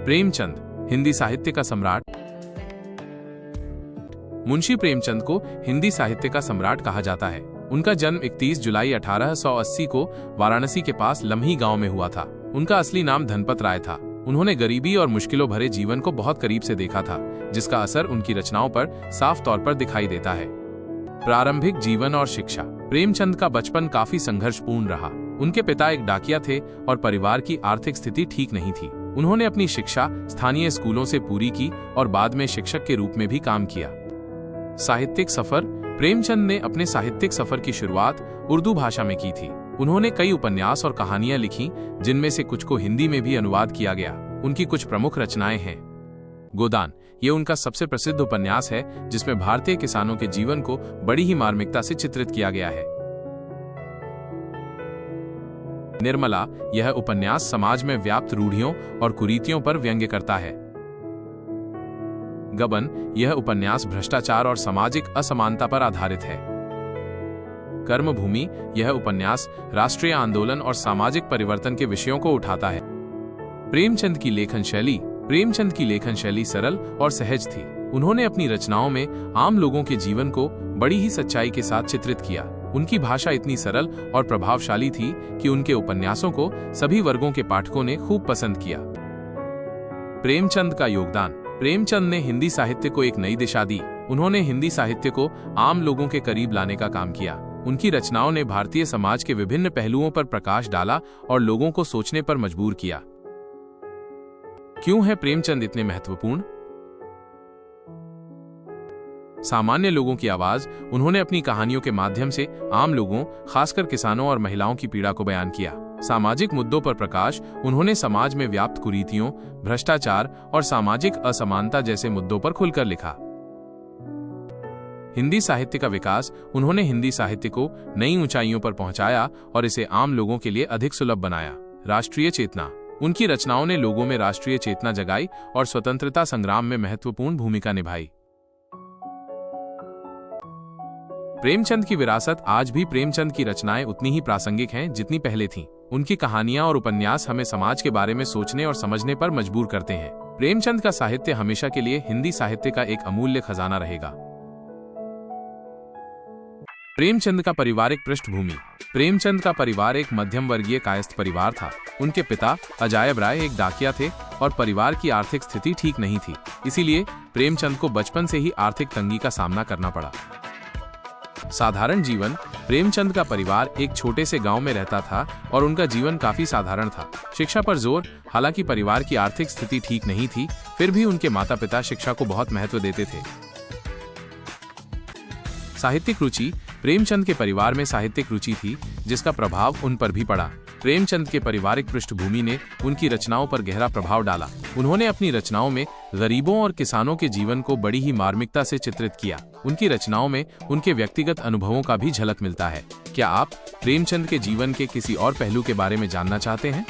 प्रेमचंद, हिंदी साहित्य का सम्राट। मुंशी प्रेमचंद को हिंदी साहित्य का सम्राट कहा जाता है। उनका जन्म 31 जुलाई 1880 को वाराणसी के पास लम्ही गांव में हुआ था। उनका असली नाम धनपत राय था। उन्होंने गरीबी और मुश्किलों भरे जीवन को बहुत करीब से देखा था, जिसका असर उनकी रचनाओं पर साफ तौर पर दिखाई देता है। प्रारंभिक जीवन और शिक्षा। प्रेमचंद का बचपन काफी संघर्षपूर्ण रहा। उनके पिता एक डाकिया थे और परिवार की आर्थिक स्थिति ठीक नहीं थी। उन्होंने अपनी शिक्षा स्थानीय स्कूलों से पूरी की और बाद में शिक्षक के रूप में भी काम किया। साहित्यिक सफर। प्रेमचंद ने अपने साहित्यिक सफर की शुरुआत उर्दू भाषा में की थी। उन्होंने कई उपन्यास और कहानियां लिखी, जिनमें से कुछ को हिंदी में भी अनुवाद किया गया। उनकी कुछ प्रमुख रचनाएं हैं। गोदान, ये उनका सबसे प्रसिद्ध उपन्यास है, जिसमें भारतीय किसानों के जीवन को बड़ी ही मार्मिकता से चित्रित किया गया है। निर्मला, यह उपन्यास समाज में व्याप्त रूढ़ियों और कुरीतियों पर व्यंग्य करता है। गबन, यह उपन्यास भ्रष्टाचार और सामाजिक असमानता पर आधारित है। कर्मभूमि, यह उपन्यास राष्ट्रीय आंदोलन और सामाजिक परिवर्तन के विषयों को उठाता है। प्रेमचंद की लेखन शैली सरल और सहज थी। उन्होंने अपनी रचनाओं में आम लोगों के जीवन को बड़ी ही सच्चाई के साथ चित्रित किया। उनकी भाषा इतनी सरल और प्रभावशाली थी कि उनके उपन्यासों को सभी वर्गों के पाठकों ने खूब पसंद किया। प्रेमचंद का योगदान। प्रेमचंद ने हिंदी साहित्य को एक नई दिशा दी। उन्होंने हिंदी साहित्य को आम लोगों के करीब लाने का काम किया। उनकी रचनाओं ने भारतीय समाज के विभिन्न पहलुओं पर प्रकाश डाला और लोगों को सोचने पर मजबूर किया। क्यों है प्रेमचंद इतने महत्वपूर्ण? सामान्य लोगों की आवाज। उन्होंने अपनी कहानियों के माध्यम से आम लोगों, खासकर किसानों और महिलाओं की पीड़ा को बयान किया। सामाजिक मुद्दों पर प्रकाश। उन्होंने समाज में व्याप्त कुरीतियों, भ्रष्टाचार और सामाजिक असमानता जैसे मुद्दों पर खुलकर लिखा। हिंदी साहित्य का विकास। उन्होंने हिंदी साहित्य को नई ऊंचाइयों पर पहुंचाया और इसे आम लोगों के लिए अधिक सुलभ बनाया। राष्ट्रीय चेतना। उनकी रचनाओं ने लोगों में राष्ट्रीय चेतना जगाई और स्वतंत्रता संग्राम में महत्वपूर्ण भूमिका निभाई। प्रेमचंद की विरासत। आज भी प्रेमचंद की रचनाएं उतनी ही प्रासंगिक हैं जितनी पहले थीं। उनकी कहानियां और उपन्यास हमें समाज के बारे में सोचने और समझने पर मजबूर करते हैं। प्रेमचंद का साहित्य हमेशा के लिए हिंदी साहित्य का एक अमूल्य खजाना रहेगा। प्रेमचंद का पारिवारिक पृष्ठभूमि। प्रेमचंद का परिवार एक मध्यम वर्गीय कायस्थ परिवार था। उनके पिता अजायब राय एक डाकिया थे और परिवार की आर्थिक स्थिति ठीक नहीं थी। इसीलिए प्रेमचंद को बचपन से ही आर्थिक तंगी का सामना करना पड़ा। साधारण जीवन। प्रेमचंद का परिवार एक छोटे से गांव में रहता था और उनका जीवन काफी साधारण था। शिक्षा पर जोर। हालांकि परिवार की आर्थिक स्थिति ठीक नहीं थी, फिर भी उनके माता पिता शिक्षा को बहुत महत्व देते थे। साहित्यिक रुचि। प्रेमचंद के परिवार में साहित्यिक रुचि थी, जिसका प्रभाव उन पर भी पड़ा। प्रेमचंद के पारिवारिक पृष्ठभूमि ने उनकी रचनाओं पर गहरा प्रभाव डाला। उन्होंने अपनी रचनाओं में गरीबों और किसानों के जीवन को बड़ी ही मार्मिकता से चित्रित किया। उनकी रचनाओं में उनके व्यक्तिगत अनुभवों का भी झलक मिलता है। क्या आप प्रेमचंद के जीवन के किसी और पहलू के बारे में जानना चाहते हैं?